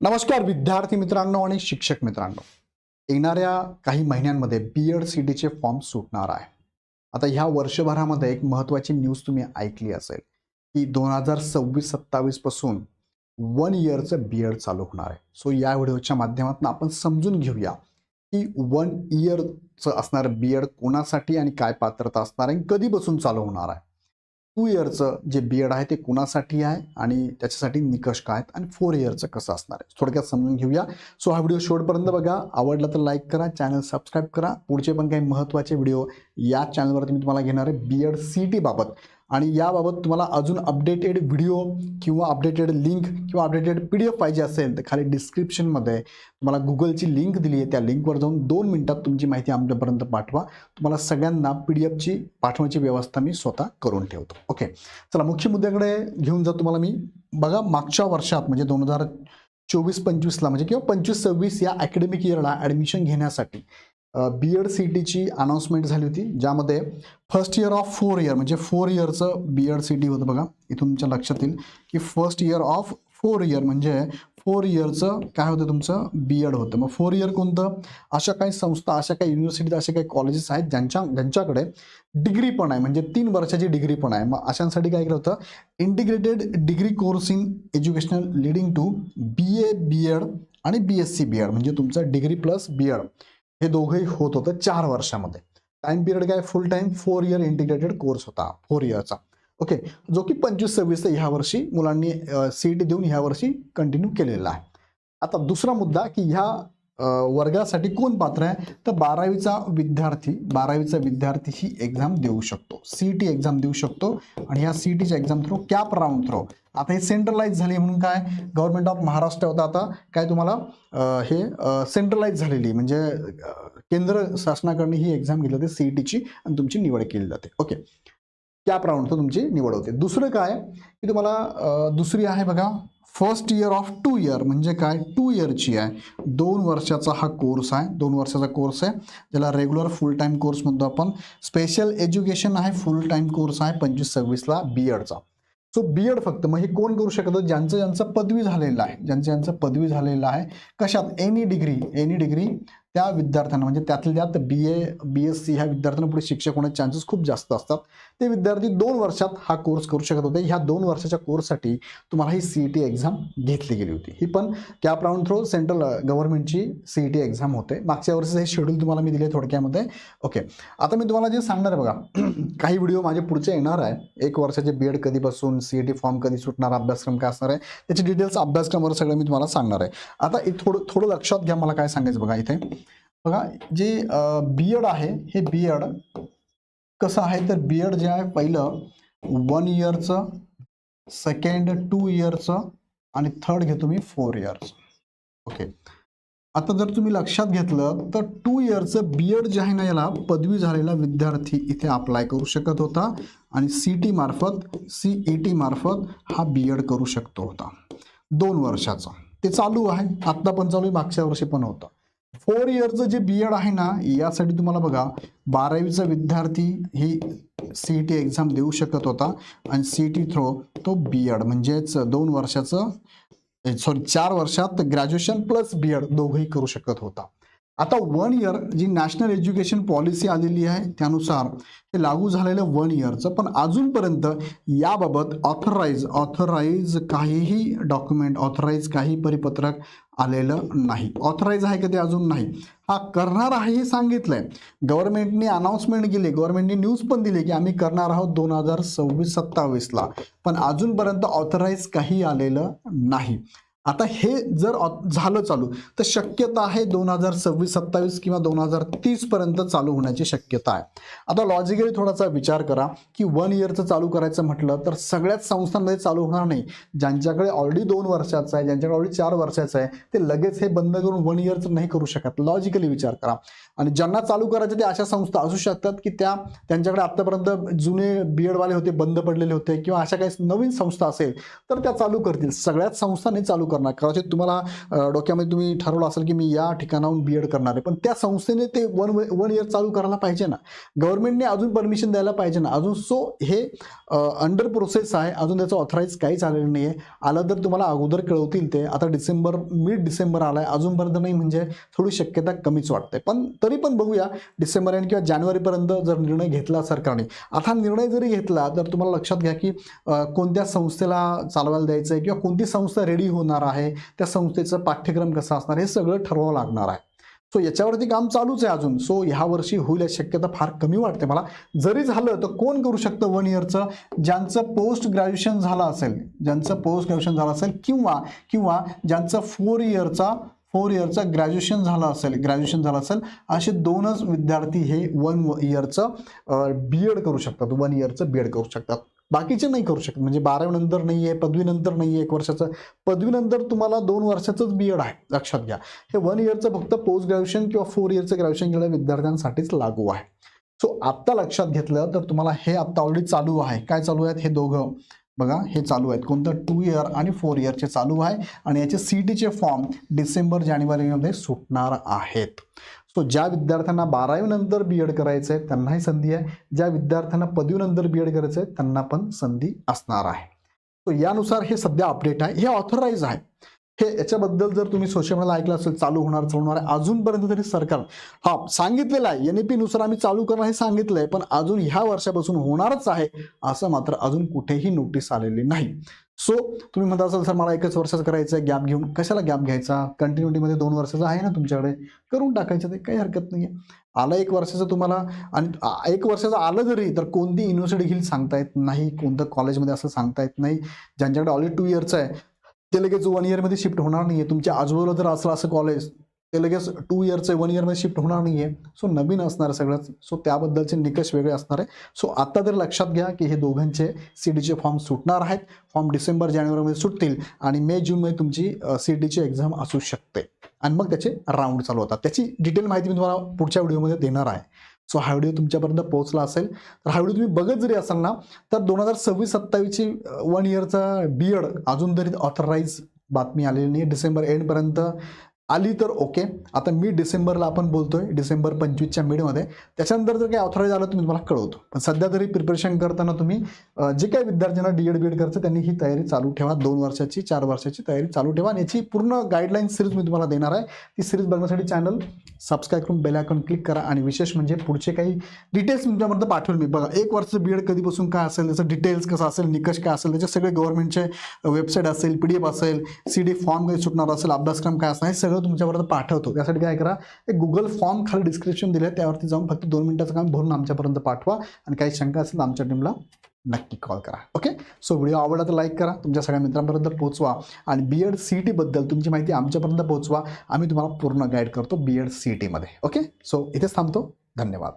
नमस्कार विद्यार्थी मित्रांनो आणि शिक्षक मित्रांनो, येणाऱ्या काही महिन्यांमध्ये बीएड सीटीचे फॉर्म सुटणार आहे. आता ह्या वर्षभरामध्ये एक महत्त्वाची न्यूज तुम्ही ऐकली असेल की 2026-27 पासून 1 इयरचं बीएड चालू होणार आहे. सो या व्हिडिओच्या माध्यमातून आपण समजून घेऊया की 1 इयरचं असणार बीएड कोणासाठी आणि काय पात्रता असणार आहे, कधीपासून चालू होणार आहे. 2 इयरचं जे बीएड आहे ते कुणासाठी आहे आणि त्याच्यासाठी निकष काय आहेत आणि 4 इयरचं कसं असणार आहे थोडक्यात समजून घेऊया. सो हा व्हिडिओ शेवटपर्यंत बघा. आवडला तर लाईक करा, चॅनल सबस्क्राईब करा. पुढचे पण काही महत्त्वाचे व्हिडिओ या चॅनलवरती मी तुम्हाला घेणार आहे बीएड सीटी बाबत, आणि याबाबत तुम्हाला अजून अपडेटेड व्हिडिओ किंवा अपडेटेड लिंक किंवा अपडेटेड PDF पाहिजे असेल तर खाली डिस्क्रिप्शनमध्ये तुम्हाला गुगलची लिंक दिली आहे. त्या लिंकवर जाऊन 2 मिनिटात तुमची माहिती आमच्यापर्यंत पाठवा. तुम्हाला सगळ्यांना PDFची पाठवण्याची व्यवस्था मी स्वतः करून ठेवतो. ओके, चला मुख्य मुद्द्याकडे घेऊन जातो तुम्हाला मी. बघा, मागच्या वर्षात म्हणजे 2024-25ला म्हणजे किंवा 25-26 या अकॅडमिक इयरला ॲडमिशन घेण्यासाठी बीएड सीटीची अनाउन्समेंट झाली होती, ज्यामध्ये फर्स्ट इयर ऑफ 4 इयर म्हणजे 4 इयरचं बीएड सीटी होतं. बघा, इथून तुमच्या लक्षात येईल की फर्स्ट इयर ऑफ 4 इयर म्हणजे 4 इयरचं काय होतं, तुमचं बीएड होतं. मग 4 इयर कोणतं? अशा काही संस्था, अशा काही युनिव्हर्सिटीज, अशा काही कॉलेजेस आहेत ज्यांच्याकडे डिग्री पण आहे, म्हणजे 3 वर्षाची डिग्री पण आहे. मग अशांसाठी काय केलं होतं, integrated degree course in educational leading to BA BEd आणि BSc BEd म्हणजे तुमचं डिग्री प्लस BEd हे दोघंही होत होतं 4 वर्षामध्ये. टाइम पिरियड काय, फुल टाइम 4 इयर इंटिग्रेटेड कोर्स होता 4 इयरचा. ओके, जो की 25-26 ह्या वर्षी मुलांनी सीईटी देऊन ह्या वर्षी कंटिन्यू केलेला आहे. आता दुसरा मुद्दा की ह्या वर्गासाठी कोण पात्र आहे, तर 12वीचा विद्यार्थी ही एक्झाम देऊ शकतो, सीईटी एक्झाम देऊ शकतो. आणि ह्या सीईटीच्या exam through cap round through आता हे सेंट्रलाइज झाली म्हणून काय, गव्हर्नमेंट ऑफ महाराष्ट्र होता, आता काय तुम्हाला हे सेंट्रलाइज झालेली म्हणजे केंद्र शासनाकडून ही एक्झाम घेतली जाते सीईटीची आणि तुमची निवड केली जाते. ओके, कॅप राऊंड तर तुमची निवड होते. दुसरं काय की तुम्हाला दुसरी आहे बघा, फर्स्ट इयर ऑफ 2 इयर म्हणजे काय, 2 इयरची आहे, 2 वर्षाचा हा कोर्स आहे, 2 वर्षाचा कोर्स आहे, ज्याला रेग्युलर फुल टाइम कोर्स म्हणतो आपण. स्पेशल एज्युकेशन आहे, फुल टाइम कोर्स आहे 25-26ला बीएडचा. सो बीएड फक्त मग हे कोण करू शकतं, ज्यांचं पदवी झालेलं आहे, ज्यांचं पदवी झालेलं आहे कशात, एनी डिग्री त्या विद्यार्थ्यांना म्हणजे त्यातल्या त्यात BA BSc ह्या विद्यार्थ्यांना पुढे शिक्षक होण्याचे चान्सेस खूप जास्त असतात. ते विद्यार्थी 2 वर्षात हा कोर्स करू शकत होते. ह्या 2 वर्षाच्या कोर्ससाठी तुम्हाला ही सीईटी एक्झाम घेतली गेली होती. ही पण कॅप राऊंड थ्रू सेंट्रल गव्हर्नमेंटची सीईटी एक्झाम होते. मागच्या वर्षीचं हे शेड्यूल तुम्हाला मी दिले थोडक्यामध्ये. ओके, आता मी तुम्हाला जे सांगणार आहे बघा, काही व्हिडिओ माझे पुढचे येणार आहे. 1 वर्षाचे बीएड कधीपासून, सीईटी फॉर्म कधी सुटणार, अभ्यासक्रम काय असणार आहे, त्याची डिटेल्स अभ्यासक्रमावर सगळं मी तुम्हाला सांगणार आहे. आता थोडं लक्षात घ्या, मला काय सांगायचं बघा. इथे बघा, जे बीएड आहे हे बीएड कसं आहे, तर बीएड जे आहे पहिलं 1 इयरचं, सेकंड 2 इयरचं आणि थर्ड घेतो मी 4 इयरचं. ओके, आता जर तुम्ही लक्षात घेतलं तर 2 इयरचं बीएड जे आहे ना, याला पदवी झालेला विद्यार्थी इथे अप्लाय करू शकत होता आणि सीईटी मार्फत हा बीएड करू शकतो होता. 2 वर्षाचा ते चालू आहे, आत्ता पण चालू आहे, मागच्या वर्षी पण होतं. 4 इयरचं जे बीएड आहे ना, यासाठी तुम्हाला बघा 12वीचा विद्यार्थी ही सीईटी एक्झाम देऊ शकत होता आणि सीईटी थ्रू तो बीएड म्हणजेच 2 वर्षाचं 4 वर्षात ग्रॅज्युएशन प्लस बीएड दोघंही करू शकत होता. आता 1 इयर जी नॅशनल एज्युकेशन पॉलिसी आलेली आहे त्यानुसार हे लागू झालेलं 1 इयरचं, पण अजूनपर्यंत याबाबत ऑथराईज काहीही डॉक्युमेंट, ऑथराईज काही परिपत्रक आलेलं नाही. ऑथराईज आहे का ते अजून नाही. हा करणार आहे हे सांगितलंय गव्हर्नमेंटने, अनाउन्समेंट केली, गव्हर्नमेंटने न्यूज पण दिली की आम्ही करणार आहोत 2026-27ला, पण अजूनपर्यंत ऑथराईज काही आलेलं नाही. आता हे जर झालं चालू तर शक्यता आहे 2026-27 किंवा 2030 पर्यंत चालू होण्याची शक्यता आहे. आता लॉजिकली थोडासा विचार करा की 1 इयरचं चालू करायचं म्हटलं तर सगळ्याच संस्थांमध्ये चालू होणार नाही. ज्यांच्याकडे ऑलरेडी 2 वर्षाचं आहे, ज्यांच्याकडे ऑलरेडी 4 वर्षाचं आहे, ते लगेच हे बंद करून 1 इयरचं नाही करू शकत. लॉजिकली विचार करा. आणि ज्यांना चालू करायचे ते अशा संस्था असू शकतात की त्यांच्याकडे आतापर्यंत जुने बीएडवाले होते, बंद पडलेले होते, किंवा अशा काही नवीन संस्था असेल तर त्या चालू करतील. सगळ्याच संस्थांनी चालू करणार. कदाचित तुम्हाला डोक्यामध्ये तुम्ही ठरवलं असेल की मी या ठिकाणाहून बी एड करणार आहे, पण त्या संस्थेने ते वन इयर चालू करायला पाहिजे ना, गव्हर्नमेंटने अजून परमिशन द्यायला पाहिजे ना अजून. सो हे अंडर प्रोसेस आहे, अजून त्याचं ऑथराईज काहीच आलेलं नाही आहे. आलं तर तुम्हाला अगोदर कळवतील ते. आता मिड डिसेंबर आलाय, अजूनपर्यंत नाही, म्हणजे थोडी शक्यता कमीच वाटते. पण तरी पण बघूया डिसेंबर एंड किंवा जानेवारीपर्यंत जर निर्णय घेतला सरकारने. आता निर्णय जरी घेतला तर तुम्हाला लक्षात घ्या की कोणत्या संस्थेला चालवायला द्यायचं आहे किंवा कोणती संस्था रेडी होणार आहे, त्या संस्थेचं पाठ्यक्रम कसं असणार हे सगळं ठरवावं लागणार आहे. सो याच्यावरती काम चालूच आहे अजून. सो ह्या वर्षी होईल याची शक्यता फार कमी वाटते मला. जरी झालं तर कोण करू शकतं वन इयरचं? ज्यांचं पोस्ट ग्रॅज्युएशन झालं असेल, किंवा ज्यांचं 4 इयरचा ग्रॅज्युएशन झालं असेल, असे 2च विद्यार्थी हे 1 इयरचं बी एड करू शकतात. बाकीचे नाही करू शकत. म्हणजे 12वी नंतर नाही आहे, पदवीनंतर नाही आहे 1 वर्षाचं. पदवीनंतर तुम्हाला 2 वर्षाचंच बी एड आहे, लक्षात घ्या. हे 1 इयरचं फक्त पोस्ट ग्रॅज्युएशन किंवा 4 इयरचं ग्रॅज्युएशन केलेल्या विद्यार्थ्यांसाठीच लागू आहे. सो आत्ता लक्षात घेतलं तर तुम्हाला हे आत्ता ऑलरेडी चालू आहे. काय चालू आहेत हे दोघं बघा, हे चालू आहेत. कोणतं? 2 इयर आणि 4 इयरचे चालू आहे. आणि याचे सीईटीचे फॉर्म डिसेंबर जानेवारीमध्ये सुटणार आहेत. सो ज्या विद्यार्थ्यांना 12वी नंतर बी एड करायचं आहे त्यांनाही संधी आहे. ज्या विद्यार्थ्यांना पदवीनंतर बी एड करायचं आहे त्यांना पण संधी असणार आहे. सो यानुसार हे सध्या अपडेट आहे. हे ऑथराईज आहे. हे याच्याबद्दल जर तुम्ही सोशल मीडियाला ऐकलं असेल, चालू होणार आहे, अजूनपर्यंत तरी सरकार सांगितलेलं आहे, NEP नुसार आम्ही चालू करणार हे सांगितलंय, पण अजून ह्या वर्षापासून होणारच आहे असं मात्र अजून कुठेही नोटीस आलेली नाही. सो तुम्ही म्हणता असाल सर मला 1च वर्षाचं करायचं आहे, गॅप घेऊन. कशाला गॅप घ्यायचा? कंटिन्युटीमध्ये 2 वर्षाचं आहे ना तुमच्याकडे, करून टाकायचं, ते काही हरकत नाही आहे. आलं 1 वर्षाचं तुम्हाला, आणि 1 वर्षाचं आलं जरी तर कोणती युनिव्हर्सिटी घेईल सांगता येत नाही, कोणतं कॉलेजमध्ये असं सांगता येत नाही. ज्यांच्याकडे ऑलरेडी 2 इयरचं आहे ते लगेच 1 इयरमध्ये शिफ्ट होणार नाही आहे. तुमच्या आजूबाजूला जर असलं असं कॉलेज, ते लगेच 2 इयरचं 1 इयरमध्ये शिफ्ट होणार नाही आहे. सो नवीन असणार आहे सगळंच. सो त्याबद्दलचे निकष वेगळे असणार आहे. सो आत्ता तर लक्षात घ्या की हे दोघांचे सीईटीचे फॉर्म सुटणार आहेत. फॉर्म डिसेंबर जानेवारीमध्ये सुटतील आणि मे जूनमध्ये तुमची सीईटीची एक्झाम असू शकते आणि मग त्याचे राऊंड चालू होतात. त्याची डिटेल माहिती मी तुम्हाला पुढच्या व्हिडिओमध्ये देणार आहे. सो हा व्हिडिओ तुमच्यापर्यंत पोहोचला असेल तर हा व्हिडिओ तुम्ही बघत जरी असाल ना तर 2026-27ची 1 इयरचा बी एड अजून तरी ऑथराईज बातमी आलेली नाही. डिसेंबर एंडपर्यंत आली तर ओके. आता मिड डिसेंबरला आपण बोलतोय, डिसेंबर 25च्या मिडमध्ये. त्याच्यानंतर जर काही ऑथराईज आलं तुम्ही तुम्हाला कळवतो. पण सध्या तरी प्रिपरेशन करताना तुम्ही जे काही विद्यार्थ्यांना DED बी एड करायचं त्यांनी ही तयारी चालू ठेवा. 2 वर्षाची 4 वर्षाची तयारी चालू ठेवा. आणि याची पूर्ण गाईडलाईन सिरीज मी तुम्हाला देणार आहे. ती सिरीज बघण्यासाठी चॅनल सबस्क्राईब करून बेल आयकॉन क्लिक करा. आणि विशेष म्हणजे पुढचे काही डिटेल्स तुमच्यापर्यंत पाठवेल मी. बघा 1 वर्षाचं बी एड कधीपासून काय असेल, त्याचं डिटेल्स कसं असेल, निकष काय असेल, त्याचे सगळे गव्हर्नमेंटचे वेबसाईट असेल, PDF असेल, CD फॉर्म काही सुटणार असेल, अभ्यासक्रम काय असणार, हे सगळं तुमच्यापर्यंत पाठवतो. त्यासाठी काय करा, एक गुगल फॉर्म खाली डिस्क्रिप्शन दिलं आहे त्यावरती जाऊन फक्त 2 मिनिटाचं काम भरून आमच्यापर्यंत पाठवा. आणि काही शंका असेल तर आमच्या टीमला नक्की कॉल करा. ओके. सो व्हिडिओ आवडला तर लाईक करा, तुमच्या सगळ्या मित्रांपर्यंत पोहोचवा आणि BEd CET बद्दल तुमची माहिती आमच्यापर्यंत पोहोचवा. आम्ही तुम्हाला पूर्ण गाईड करतो BEd CET मध्ये. ओके. सो इथेच थांबतो. धन्यवाद.